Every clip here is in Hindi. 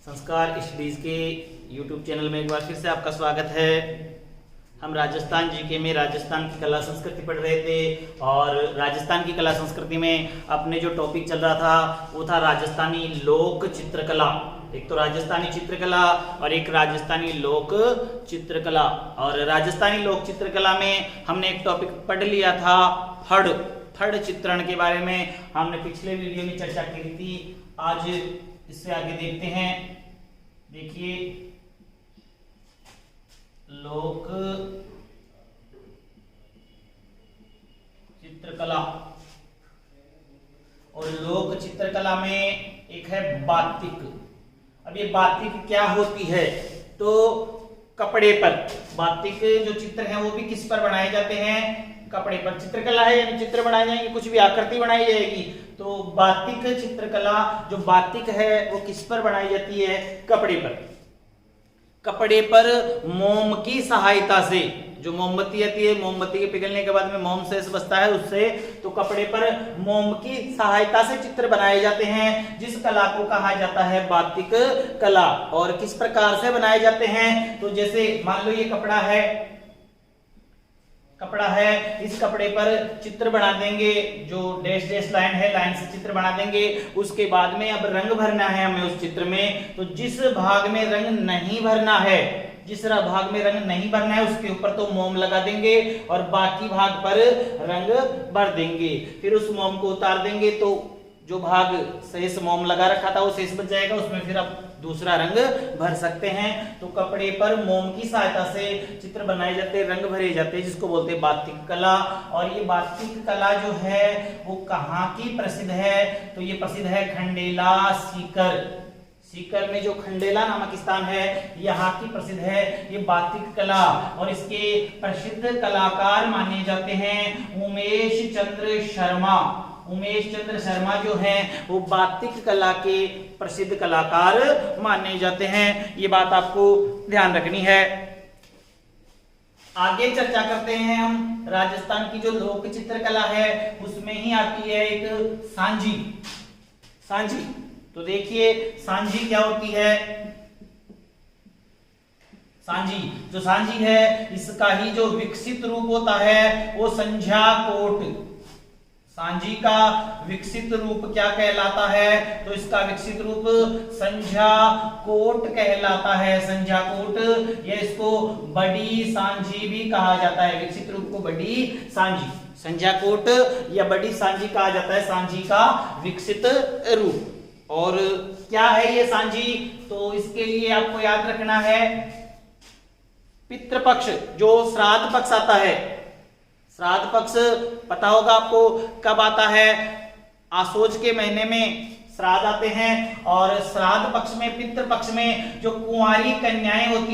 संस्कार स्टडीज के YouTube चैनल में एक बार फिर से आपका स्वागत है। हम राजस्थान जीके में राजस्थान की कला संस्कृति पढ़ रहे थे और राजस्थान की कला संस्कृति में अपने जो टॉपिक चल रहा था वो था राजस्थानी लोक चित्रकला। एक तो राजस्थानी चित्रकला और एक राजस्थानी लोक चित्रकला। और राजस्थानी लोक चित्रकला में हमने एक टॉपिक पढ़ लिया था थड़ चित्रण के बारे में। हमने पिछले वीडियो में चर्चा की थी। आज इससे आगे देखते हैं। देखिए, लोक चित्रकला और लोक चित्रकला में एक है बातिक। अब ये बातिक क्या होती है? तो कपड़े पर बातिक जो चित्र हैं वो भी किस पर बनाए जाते हैं? कपड़े पर। चित्रकला है यानी चित्र बनाए जाएंगे, कुछ भी आकृति बनाई जाएगी। तो बातिक चित्रकला जो बातिक है वो किस पर बनाई जाती है? कपड़े पर। कपड़े पर मोम की सहायता से, जो मोमबत्ती आती है, मोमबत्ती के पिघलने के बाद में मोम शेष बचता है उससे, तो कपड़े पर मोम की सहायता से चित्र बनाए जाते हैं, जिस कला को कहा जाता है बातिक कला। और किस प्रकार से बनाए जाते हैं? तो जैसे मान लो ये कपड़ा है, इस कपड़े पर चित्र बना देंगे, जो डैश डैश लाइन है, लाइन से चित्र बना देंगे। उसके बाद में अब रंग भरना है हमें उस चित्र में। तो जिस भाग में रंग नहीं भरना है, उसके ऊपर तो मोम लगा देंगे और बाकी भाग पर रंग भर देंगे। फिर उस मोम को उतार देंगे तो जो भाग शेष मोम लगा रखा था वो शेष बच जाएगा, उसमें फिर आप दूसरा रंग भर सकते हैं। तो कपड़े पर मोम की सहायता से चित्र बनाए जाते हैं, रंग भरे जाते हैं, जिसको बोलते हैं बातिक कला। और ये बातिक कला जो है वो कहाँ की प्रसिद्ध है? तो ये प्रसिद्ध है खंडेला सीकर में जो खंडेला नामक स्थान है यहाँ की प्रसिद्ध है ये बातिक कला। और इसके प्रसिद्ध कलाकार माने जाते हैं उमेश चंद्र शर्मा जो हैं वो बातिक कला के प्रसिद्ध कलाकार माने जाते हैं। ये बात आपको ध्यान रखनी है। आगे चर्चा करते हैं हम राजस्थान की जो लोक चित्रकला है उसमें ही आती है एक सांझी। तो देखिए सांझी क्या होती है? सांझी है, इसका ही जो विकसित रूप होता है वो संध्या कोट। सांझी का विकसित रूप क्या कहलाता है? तो इसका विकसित रूप संध्या कोट कहलाता है। संध्या कोट, या इसको बड़ी सांझी भी कहा जाता है। विकसित रूप को बड़ी सांझी, संध्या कोट या बड़ी सांझी कहा जाता है, सांझी का विकसित रूप। और क्या है ये सांझी? तो इसके लिए आपको याद रखना है पितृपक्ष, जो श्राद्ध पक्ष आता है। श्राद्ध पक्ष पता होगा आपको कब आता है? आसोज के महीने में श्राद्ध आते हैं। और श्राद्ध पक्ष में, पितृ पक्ष में जो कुंवारी कन्याएं होती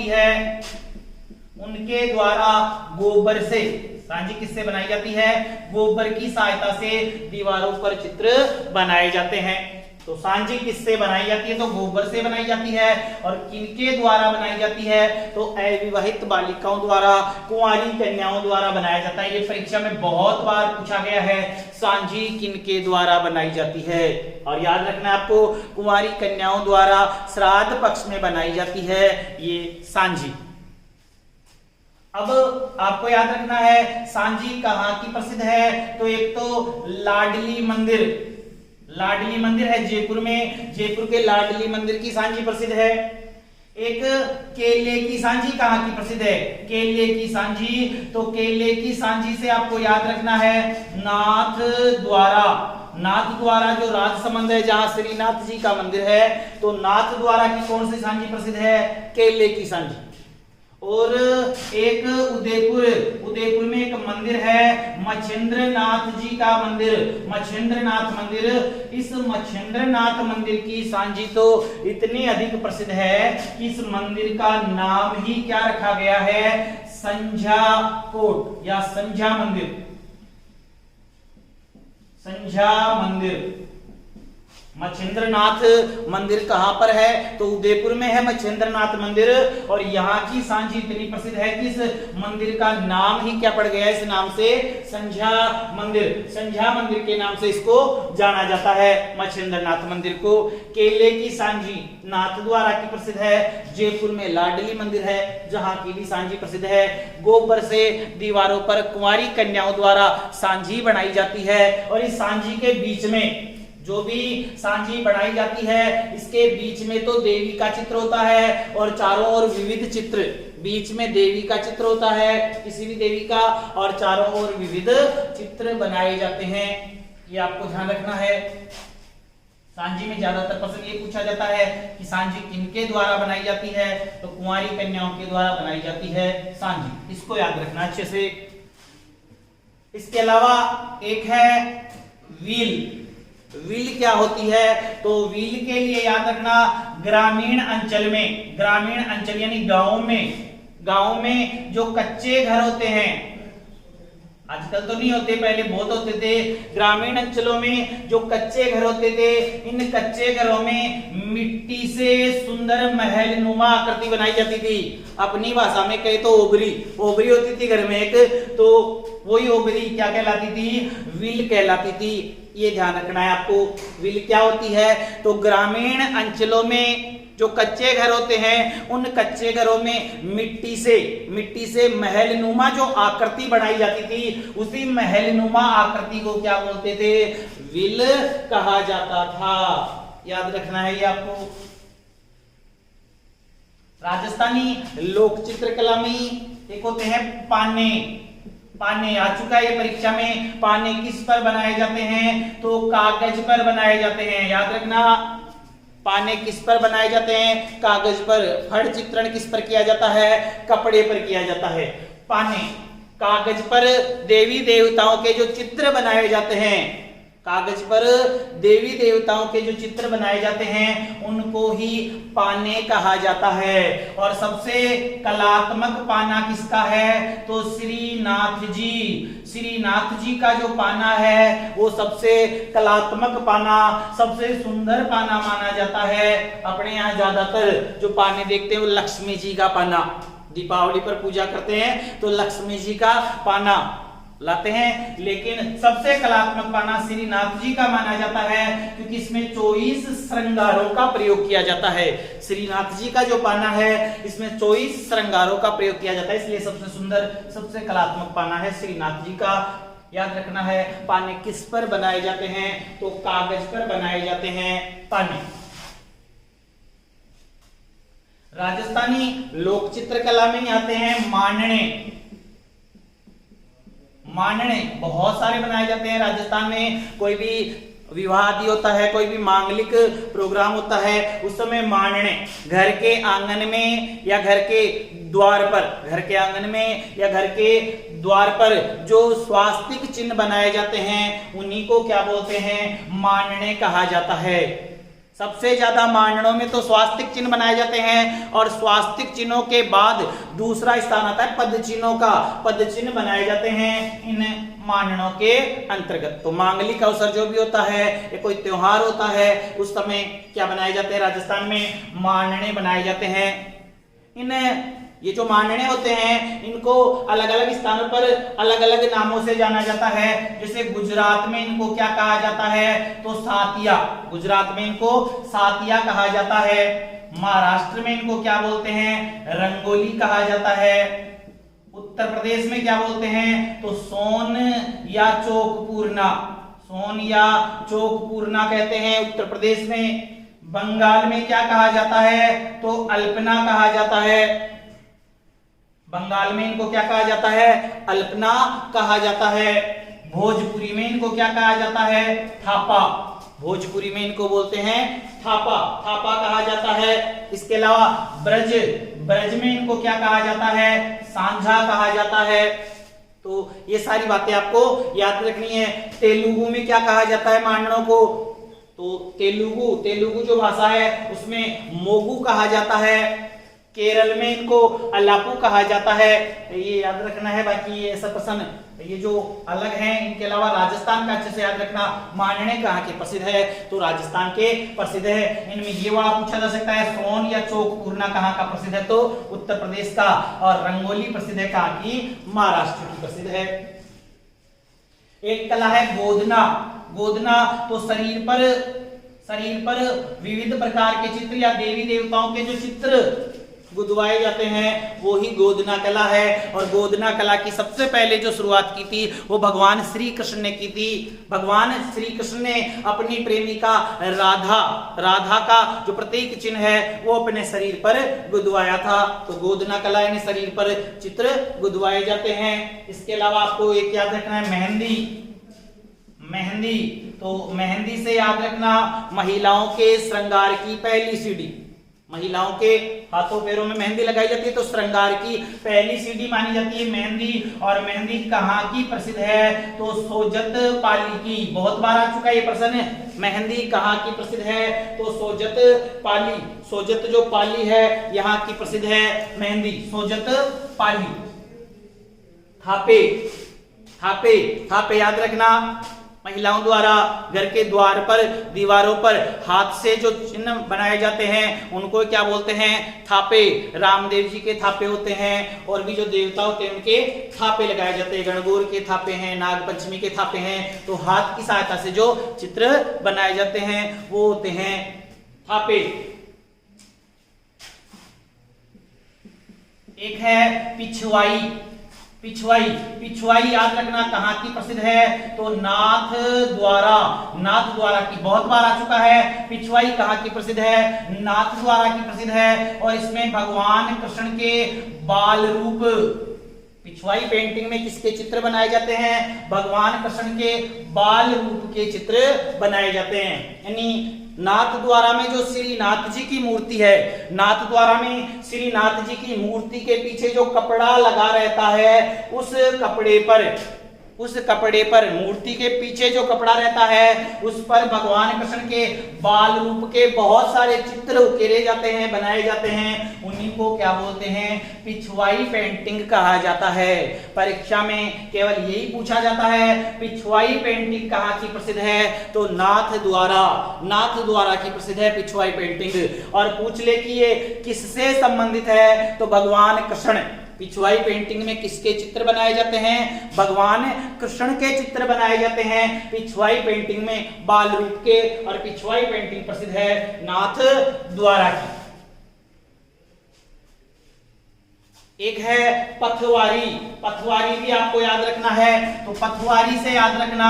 है, उनके द्वारा गोबर से सांझी किससे बनाई जाती है? गोबर की सहायता से दीवारों पर चित्र बनाए जाते हैं। तो सांझी किससे बनाई जाती है? तो गोबर से बनाई जाती है। और किनके द्वारा बनाई जाती है? तो अविवाहित बालिकाओं द्वारा, कुंवारी कन्याओं द्वारा बनाया जाता है। ये परीक्षा में बहुत बार पूछा गया है, सांझी किनके द्वारा बनाई जाती है? और याद रखना आपको, कुंवारी कन्याओं द्वारा श्राद्ध पक्ष में बनाई जाती है ये सांझी। अब आपको याद रखना है सांझी कहाँ की प्रसिद्ध है? तो एक तो लाडली मंदिर है जयपुर में, जयपुर के लाडली मंदिर की सांझी प्रसिद्ध है। एक केले की सांझी कहाँ की प्रसिद्ध है? केले की सांझी, तो केले की सांझी से आपको याद रखना है नाथ द्वारा जो राजसमंद है, जहां श्रीनाथ जी का मंदिर है, तो नाथ द्वारा की कौन सी सांझी प्रसिद्ध है? केले की सांझी। और एक उदयपुर में एक मंदिर है मच्छेंद्रनाथ जी का मंदिर, इस मच्छेंद्रनाथ मंदिर की सांझी तो इतनी अधिक प्रसिद्ध है कि इस मंदिर का नाम ही क्या रखा गया है? संध्या कोट या संध्या मंदिर। मच्छिंद्रनाथ मंदिर कहां पर है? तो उदयपुर में है मच्छिंद्रनाथ मंदिर। और यहाँ की सांची इतनी प्रसिद्ध है कि इस मंदिर का नाम ही क्या पड़ गया इस नाम से? संध्या मंदिर। संध्या मंदिर के नाम से इसको जाना जाता है, मच्छिंद्रनाथ मंदिर को। केले की सांची नाथ द्वारा की प्रसिद्ध है। जयपुर में लाडली मंदिर है, जहाँ की भी सांची प्रसिद्ध है। गोबर से दीवारों पर कुंवारी कन्याओं द्वारा सांझी बनाई जाती है। और इस सांझी के बीच में जो भी सांझी बनाई जाती है, इसके बीच में तो देवी का चित्र होता है और चारों ओर विविध चित्र, बीच में देवी का चित्र होता है किसी भी देवी का, और चारों ओर विविध चित्र बनाए जाते हैं। ये आपको ध्यान रखना है। सांझी में ज्यादातर प्रश्न ये पूछा जाता है कि सांझी किनके द्वारा बनाई जाती है? तो कुंवारी कन्याओं के द्वारा बनाई जाती है सांझी। इसको याद रखना अच्छे से। इसके अलावा एक है व्हील। व्हील क्या होती है? तो व्हील के लिए याद रखना, ग्रामीण अंचल में, ग्रामीण अंचल यानी गांव में जो कच्चे घर होते हैं, आजकल तो नहीं होते, पहले बहुत होते थे। ग्रामीण अंचलों में जो कच्चे घर होते थे, इन कच्चे घरों में मिट्टी से सुंदर महल नुमा आकृति बनाई जाती थी। अपनी भाषा में कहे तो ओबरी होती थी घर में एक, तो वही ओबरी क्या कहलाती थी? व्हील कहलाती थी। ये ध्यान रखना है आपको। व्हील क्या होती है? तो ग्रामीण अंचलों में जो कच्चे घर होते हैं, उन कच्चे घरों में मिट्टी से महल नुमा जो आकृति बनाई जाती थी, उसी महल नुमा आकृति को क्या बोलते थे? व्हील कहा जाता था। याद रखना है ये आपको। राजस्थानी लोक चित्रकला में एक होते हैं पाने। पाने आ चुका है ये परीक्षा में। पाने किस पर बनाए जाते हैं? तो कागज पर बनाए जाते हैं। याद रखना, पाने किस पर बनाए जाते हैं? कागज पर। फड़ चित्रण किस पर किया जाता है? कपड़े पर किया जाता है। पाने कागज पर देवी देवताओं के जो चित्र बनाए जाते हैं, कागज पर देवी देवताओं के जो चित्र बनाए जाते हैं, उनको ही पाने कहा जाता है। और सबसे कलात्मक पाना किसका है? तो श्रीनाथ जी का जो पाना है वो सबसे कलात्मक पाना, सबसे सुंदर पाना माना जाता है। अपने यहाँ ज्यादातर जो पाने देखते हैं वो लक्ष्मी जी का पाना, दीपावली पर पूजा करते हैं तो लक्ष्मी जी का पाना लाते हैं, लेकिन सबसे कलात्मक पाना श्रीनाथ जी का माना जाता है, क्योंकि इसमें 24 श्रृंगारों का प्रयोग किया जाता है। श्रीनाथ जी का जो पाना है इसमें 24 श्रृंगारों का प्रयोग किया जाता है, इसलिए सबसे सुंदर, सबसे कलात्मक पाना है श्रीनाथ जी का। याद रखना है, पाने किस पर बनाए जाते हैं? तो कागज पर बनाए जाते हैं पाने। राजस्थानी लोक चित्रकला में आते हैं मानने। बहुत सारे बनाए जाते हैं राजस्थान में। कोई भी विवाह आदि होता है, कोई भी मांगलिक प्रोग्राम होता है, उस समय मानने घर के आंगन में या घर के द्वार पर, घर के आंगन में या घर के द्वार पर जो स्वास्तिक चिन्ह बनाए जाते हैं, उन्हीं को क्या बोलते हैं? मानने कहा जाता है। सबसे ज्यादा माननों में तो स्वास्तिक चिन्ह बनाए जाते हैं, और स्वास्तिक चिन्हों के बाद दूसरा स्थान आता है पद चिन्हों का। पद चिन्ह बनाए जाते हैं इन माननों के अंतर्गत। तो मांगलिक अवसर जो भी होता है या कोई त्योहार होता है, उस समय क्या बनाए जाते हैं? राजस्थान में मानने बनाए जाते हैं। ये जो मानने होते हैं, इनको अलग अलग स्थानों पर अलग अलग नामों से जाना जाता है। जैसे गुजरात में इनको क्या कहा जाता है? तो सातिया, गुजरात में इनको सातिया कहा जाता है। महाराष्ट्र में इनको क्या बोलते हैं? रंगोली कहा जाता है। उत्तर प्रदेश में क्या बोलते हैं? तो सोन या चौकपूर्णा, सोन या चौकपूर्णा कहते हैं उत्तर प्रदेश में। बंगाल में क्या कहा जाता है? तो अल्पना कहा जाता है। बंगाल में इनको क्या कहा जाता है? अल्पना कहा जाता है। भोजपुरी में इनको क्या कहा जाता है? थापा। भोजपुरी में इनको बोलते हैं थापा, थापा कहा जाता है। इसके अलावा ब्रज में इनको क्या कहा जाता है? सांझा कहा जाता है। तो ये सारी बातें आपको याद रखनी है। तेलुगु में क्या कहा जाता है माननों को? तो तेलुगु जो भाषा है उसमें मोगु कहा जाता है। केरल में इनको अलापू कहा जाता है, ये याद रखना है। बाकी ये ऐसा प्रश्न ये जो अलग हैं, इनके अलावा राजस्थान का अच्छे से याद रखना। मांडने कहाँ के प्रसिद्ध है, तो राजस्थान के प्रसिद्ध है। इनमें ये वाला पूछा जा सकता है, सोन या चौक पूरना कहाँ का प्रसिद्ध है, तो उत्तर प्रदेश का। और रंगोली प्रसिद्ध है कहाँ की, महाराष्ट्र की प्रसिद्ध है। एक कला है गोदना। गोदना तो शरीर पर विविध प्रकार के चित्र या देवी देवताओं के जो चित्र गुदवाए जाते हैं वो ही गोदना कला है। और गोदना कला की सबसे पहले जो शुरुआत की थी वो भगवान श्री कृष्ण ने की थी। भगवान श्री कृष्ण ने अपनी प्रेमिका राधा का जो प्रतीक चिन्ह है वो अपने शरीर पर गुदवाया था। तो गोदना कला यानी शरीर पर चित्र गुदवाए जाते हैं। इसके अलावा आपको एक याद रखना है, मेहंदी। तो मेहंदी से याद रखना महिलाओं के श्रृंगार की पहली सीढ़ी। महिलाओं के हाथों पैरों में मेहंदी लगाई जाती है तो श्रृंगार की पहली सीढ़ी मानी जाती है मेहंदी। और मेहंदी कहाँ की प्रसिद्ध है, तो सोजत पाली की। बहुत बार आ चुका है ये प्रश्न। मेहंदी कहाँ की प्रसिद्ध है, तो सोजत पाली। सोजत जो पाली है यहाँ की प्रसिद्ध है मेहंदी, सोजत पाली। थापे याद रखना, महिलाओं द्वारा घर के द्वार पर, दीवारों पर हाथ से जो चिन्ह बनाए जाते हैं उनको क्या बोलते हैं, थापे। रामदेव जी के थापे होते हैं, और भी जो देवता होते हैं उनके थापे लगाए जाते हैं। गणगौर के थापे हैं, नागपंचमी के थापे हैं। तो हाथ की सहायता से जो चित्र बनाए जाते हैं वो होते हैं थापे। एक है पिछवाई याद रखना कहाँ की प्रसिद्ध है, तो नाथ द्वारा की। बहुत बार आ चुका है। पिछवाई कहाँ की प्रसिद्ध है, नाथ द्वारा की प्रसिद्ध है। और इसमें भगवान कृष्ण के बाल रूप, पिछवाई पेंटिंग में किसके चित्र बनाए जाते हैं, भगवान कृष्ण के बाल रूप के चित्र बनाए जाते हैं। यानी नाथ द्वारा में जो श्री नाथ जी की मूर्ति है, नाथ द्वारा में श्री नाथ जी की मूर्ति के पीछे जो कपड़ा लगा रहता है उस कपड़े पर मूर्ति के पीछे जो कपड़ा रहता है उस पर भगवान कृष्ण के बाल रूप के बहुत सारे चित्र उकेरे जाते हैं, बनाए जाते हैं। उन्हीं को क्या बोलते हैं, पिछवाई पेंटिंग कहा जाता है। परीक्षा में केवल यही पूछा जाता है, पिछवाई पेंटिंग कहाँ की प्रसिद्ध है, तो नाथ द्वारा की प्रसिद्ध है पिछवाई पेंटिंग। और पूछ ले कि ये किससे संबंधित है, तो भगवान कृष्ण। पिछवाई पेंटिंग में किसके चित्र बनाए जाते हैं, भगवान कृष्ण के चित्र बनाए जाते हैं पिछवाई पेंटिंग में, बाल रूप के। और पिछवाई पेंटिंग प्रसिद्ध है नाथ द्वारा की। एक है पथवारी भी आपको याद रखना है। तो पथवारी से याद रखना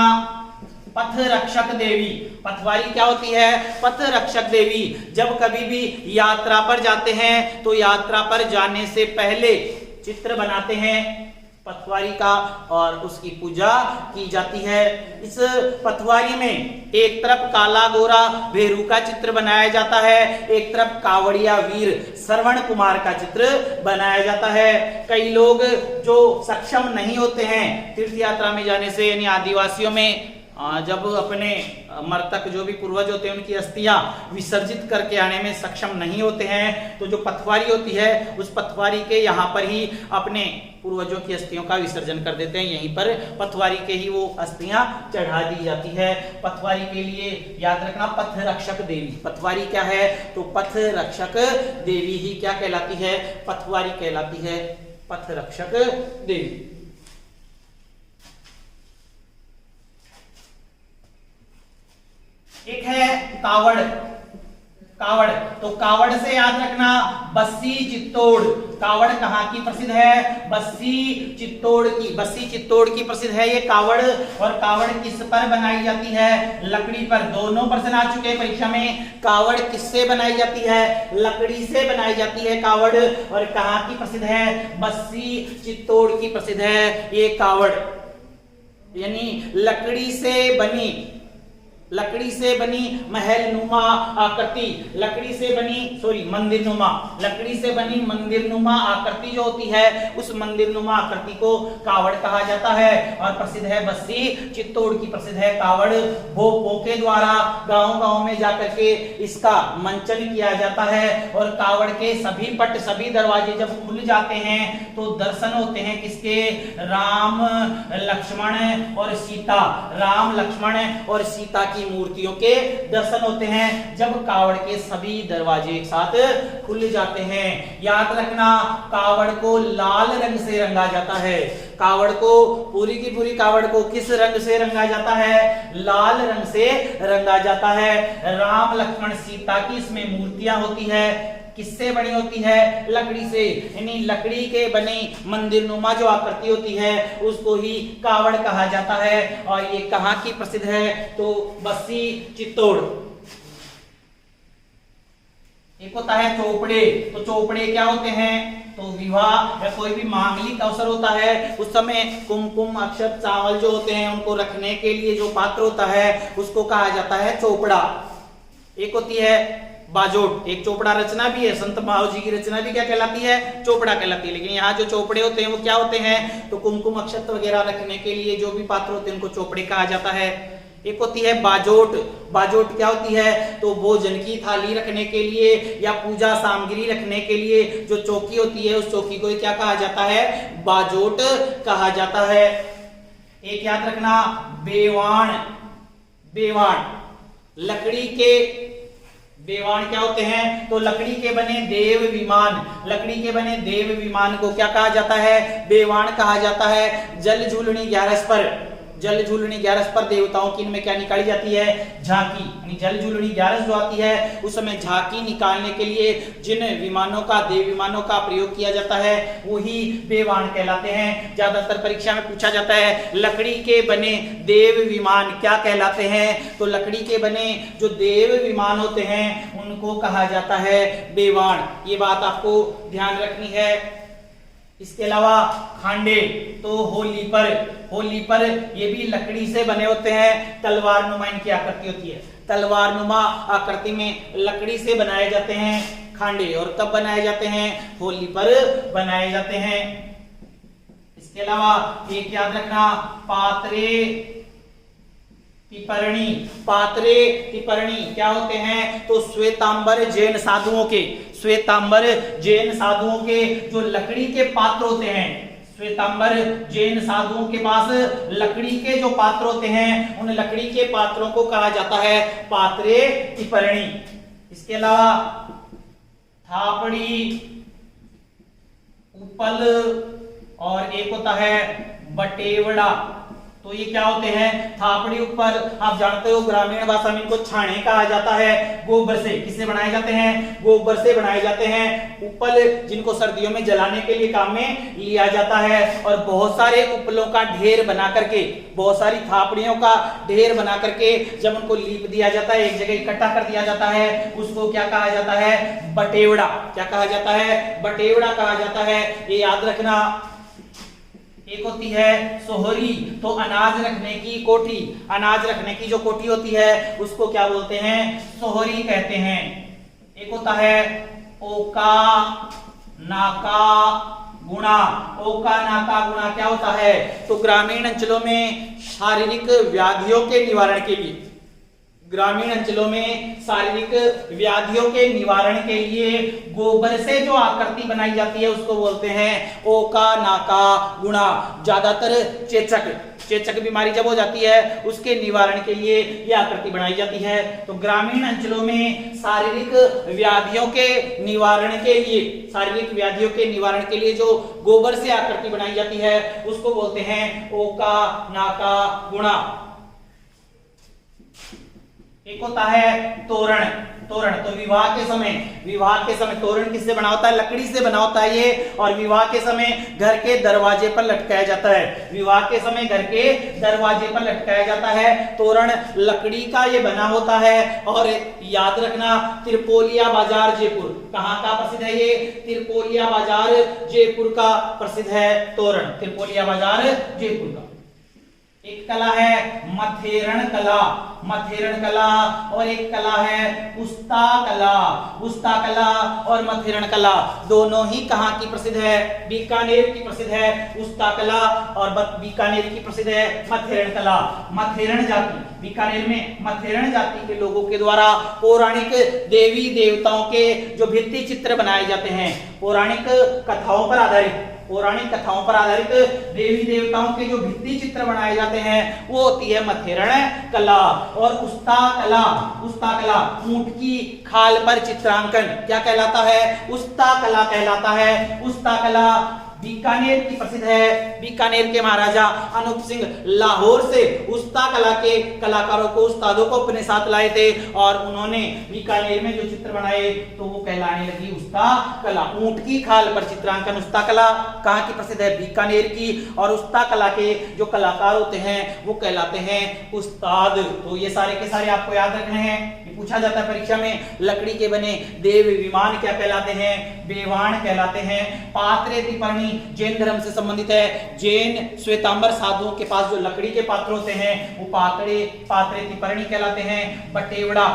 पथ रक्षक देवी। पथवारी क्या होती है, पथ रक्षक देवी। जब कभी भी यात्रा पर जाते हैं तो यात्रा पर जाने से पहले चित्र बनाते हैं पथवारी का और उसकी पूजा की जाती है। इस पथवारी में एक तरफ काला गोरा भेरू का चित्र बनाया जाता है, एक तरफ कावड़िया वीर श्रवण कुमार का चित्र बनाया जाता है। कई लोग जो सक्षम नहीं होते हैं तीर्थ यात्रा में जाने से, यानी आदिवासियों में जब अपने मृतक जो भी पूर्वज होते हैं उनकी अस्थियां विसर्जित करके आने में सक्षम नहीं होते हैं, तो जो पथवारी होती है उस पथवारी के यहाँ पर ही अपने पूर्वजों की अस्थियों का विसर्जन कर देते हैं। यहीं पर पथवारी के ही वो अस्थियां चढ़ा दी जाती है। पथवारी के लिए याद रखना पथ रक्षक देवी। पथवारी क्या है, तो पथ रक्षक देवी ही क्या कहलाती है, पथवारी कहलाती है, पथ रक्षक देवी। एक है कावड़। तो कावड़ से याद रखना बस्सी चित्तौड़। कावड़ कहाँ की प्रसिद्ध है, बस्सी चित्तौड़ की प्रसिद्ध है ये कावड़। और कावड़ किस पर बनाई जाती है, लकड़ी पर। दोनों प्रश्न आ चुके हैं परीक्षा में। कावड़ किससे बनाई जाती है, लकड़ी से बनाई जाती है कावड़। और कहाँ की प्रसिद्ध है, बस्सी चित्तौड़ की प्रसिद्ध है ये कावड़। यानी लकड़ी से बनी लकड़ी से बनी महलनुमा आकृति, लकड़ी से बनी मंदिरनुमा, लकड़ी से बनी मंदिरनुमा आकृति जो होती है उस मंदिरनुमा आकृति को कावड़ कहा जाता है। और प्रसिद्ध है बस्सी चित्तौड़ की प्रसिद्ध है कावड़। भोपों के द्वारा गांव-गांव में जाकर के इसका मंचन किया जाता है और कावड़ के सभी पट सभी दरवाजे जब खुल जाते हैं तो दर्शन होते हैं किसके? राम लक्ष्मण और सीता, राम लक्ष्मण और सीता की मूर्तियों के दर्शन होते हैं जब कावड़ के सभी दरवाजे एक साथ खुल जाते हैं। याद रखना कावड़ को लाल रंग से रंगा जाता है, कावड़ को पूरी की पूरी कावड़ को किस रंग से रंगा जाता है? लाल रंग से रंगा जाता है। राम लक्ष्मण सीता की इसमें मूर्तियां होती है, किससे बनी होती है? लकड़ी से, यानी लकड़ी के बने मंदिरनुमा जो आकृति होती है उसको ही कावड़ कहा जाता है। और ये कहाँ की प्रसिद्ध है? तो बस्सी चित्तौड़। एक होता है चोपड़े, तो चोपड़े क्या होते हैं? तो विवाह या कोई भी मांगलिक अवसर होता है उस समय कुमकुम अक्षत चावल जो होते हैं उनको रखने के लिए जो पात्र होता है उसको कहा जाता है चोपड़ा। एक होती है बाजोट, एक चोपड़ा रचना भी है, संत माओ जी की रचना भी क्या कहलाती है? चोपड़ा कहलाती है। लेकिन यहाँ जो चोपड़े होते हैं वो क्या होते हैं? तो कुमकुम अक्षत वगैरह रखने के लिए जो भी पात्र होते हैं उनको चोपड़े कहा जाता है। एक होती है बाजोट, बाजोट क्या होती है? तो भोजन की थाली रखने के लिए या पूजा सामग्री रखने के लिए जो चौकी होती है उस चौकी को क्या कहा जाता है? बाजोट कहा जाता है। एक याद रखना बेवाण, बेवाण लकड़ी के बेवाण क्या होते हैं? तो लकड़ी के बने देव विमान, लकड़ी के बने देव विमान को क्या कहा जाता है? बेवाण कहा जाता है। जल झूलनी 11 पर, जल झूलनी 11 पर देवताओं की इनमें क्या निकाली जाती है? झांकी, यानी जल झूलनी 11 जो आती है उस समय झांकी निकालने के लिए जिन विमानों का देव विमानों का प्रयोग किया जाता है वही बेवाण कहलाते हैं। ज्यादातर परीक्षा में पूछा जाता है लकड़ी के बने देव विमान क्या कहलाते हैं? तो लकड़ी के बने जो देव विमान होते हैं उनको कहा जाता है बेवाण। ये बात आपको ध्यान रखनी है। इसके अलावा खांडे, तो होली पर ये भी लकड़ी से बने होते हैं, तलवार नुमा इनकी आकृति होती है, तलवार नुमा आकृति में लकड़ी से बनाए जाते हैं खांडे। और कब बनाए जाते हैं? होली पर बनाए जाते हैं। इसके अलावा एक याद रखना पात्रे टिपरणी, पात्रे टिपरणी क्या होते हैं? तो श्वेतांबर जैन साधुओं के, श्वेतांबर जैन साधुओं के जो लकड़ी के पात्र होते हैं, श्वेतांबर जैन साधुओं के पास लकड़ी के जो पात्र होते हैं उन लकड़ी के पात्रों को कहा जाता है पात्रे टिपरणी। इसके अलावा थापड़ी, उपल और एक होता है बटेवड़ा। तो ये क्या होते हैं? थापड़ी ऊपर आप जानते हो ग्रामीण भाषा में इनको छाने कहा जाता है। गोबर से, किससे बनाए जाते हैं? गोबर से बनाए जाते हैं। उपल जिनको सर्दियों में जलाने के लिए काम में लिया जाता है। और बहुत सारे उपलों का ढेर बना करके, बहुत सारी थापड़ियों का ढेर बना करके जब उनको लीप दिया जाता है, एक जगह इकट्ठा कर दिया जाता है, उसको क्या कहा जाता है? बटेवड़ा। क्या कहा जाता है? बटेवड़ा कहा जाता है। ये याद रखना। एक होती है सोहरी, तो अनाज रखने की कोठी, अनाज रखने की जो कोठी होती है उसको क्या बोलते हैं? सोहरी कहते हैं। एक होता है ओका नाका गुणा, ओका नाका गुणा क्या होता है? तो ग्रामीण अंचलों में शारीरिक व्याधियों के निवारण के लिए, ग्रामीण अंचलों में शारीरिक व्याधियों के निवारण के लिए गोबर से जो आकृति बनाई जाती है उसको बोलते हैं ओका नाका गुणा। ज्यादातर चेचक बीमारी जब हो जाती है उसके निवारण के लिए यह आकृति बनाई जाती है। तो ग्रामीण अंचलों में शारीरिक व्याधियों के निवारण के लिए, शारीरिक व्याधियों के निवारण के लिए जो गोबर से आकृति बनाई जाती है उसको बोलते हैं ओका नाका गुणा। एक होता है तोरण, तोरण तो विवाह के समय तोरण किससे बना होता है? लकड़ी से बना होता है ये। और विवाह के समय घर के दरवाजे पर लटकाया जाता है, विवाह के समय घर के दरवाजे पर लटकाया जाता है। तोरण लकड़ी का ये बना होता है। और याद रखना त्रिपोलिया बाजार जयपुर, कहाँ का प्रसिद्ध है ये? त्रिपोलिया बाजार जयपुर का प्रसिद्ध है तोरण, त्रिपोलिया बाजार जयपुर का। एक कला है मथेरण कला, मथेरण कला, और एक कला है उस्ता कला। उस्ता कला और मथेरण कला दोनों ही कहाँ की प्रसिद्ध है? बीकानेर की प्रसिद्ध है उस्ता कला, और बीकानेर की प्रसिद्ध है मथेरण कला। मथेरण जाति, बीकानेर में मथेरण जाति के लोगों के द्वारा पौराणिक देवी देवताओं के जो भित्ति चित्र बनाए जाते हैं, पौराणिक कथाओं पर आधारित देवी देवताओं के जो भित्ति चित्र बनाए जाते हैं वो होती है मथेरण कला। और उस्ता कला ऊंट की खाल पर चित्रांकन क्या कहलाता है? उस्ता कला कहलाता है। उस्ता कला बीकानेर की प्रसिद्ध है। बीकानेर के महाराजा अनूप सिंह लाहौर से उस्ता कला के कलाकारों को, उस्तादों को अपने साथ लाए थे, और उन्होंने बीकानेर में जो चित्र बनाए तो वो कहलाने लगी उस्ता कला। ऊंट की खाल पर चित्रांकन उस्ता कला कहाँ की प्रसिद्ध है? बीकानेर की। और उस्ता कला के जो कलाकार होते हैं वो कहलाते हैं उस्ताद। तो ये सारे के सारे आपको याद रखने हैं, पूछा जाता है परीक्षा में। लकड़ी के बने देव विमान क्या कहलाते हैं? बेवाण कहलाते हैं। पात्रे तिपर्णी जैन धर्म से संबंधित है। जैन श्वेतांबर साधुओं के पास जो लकड़ी के पात्र होते हैं वो पात्रे तिपर्णी कहलाते हैं। बटेवड़ा,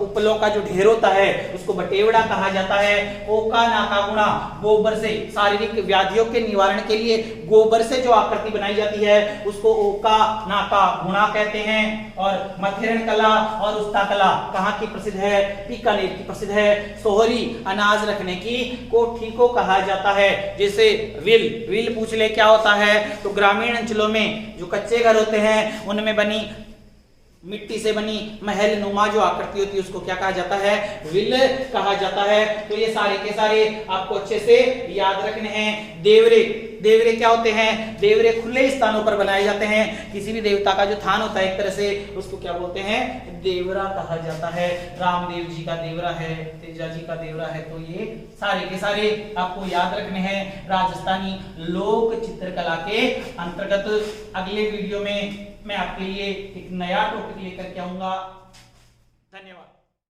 उपलों का जो ढेर होता है उसको बटेवड़ा कहा जाता है। ओका नाका गुणा, गोबर से शारीरिक व्याधियों के निवारण के लिए गोबर से जो आकृति बनाई जाती है उसको ओका नाका गुणा कहते हैं। और मथेरण कला और उस्ता कला कहाँ की प्रसिद्ध है? बीकानेर की प्रसिद्ध है। सोहरी अनाज रखने की कोठी को कहा जाता है। जैसे विल पूछ ले क्या होता है? तो ग्रामीण अंचलों में जो कच्चे घर होते हैं उनमें बनी मिट्टी से बनी महल नुमा जो आकृति होती है उसको क्या कहा जाता है? विल कहा जाता है। तो ये सारे के सारे आपको अच्छे से याद रखने हैं। देवरे क्या होते हैं? देवरे खुले स्थानों पर बनाए जाते हैं। किसी भी देवता का जो थान होता है एक तरह से उसको क्या बोलते हैं? देवरा कहा जाता है। रामदेव जी का देवरा है, तेजा जी का देवरा है। तो ये सारे के सारे आपको याद रखने हैं राजस्थानी लोक चित्रकला के अंतर्गत। अगले वीडियो में मैं आपके लिए एक नया टॉपिक लेकर के आऊंगा। धन्यवाद।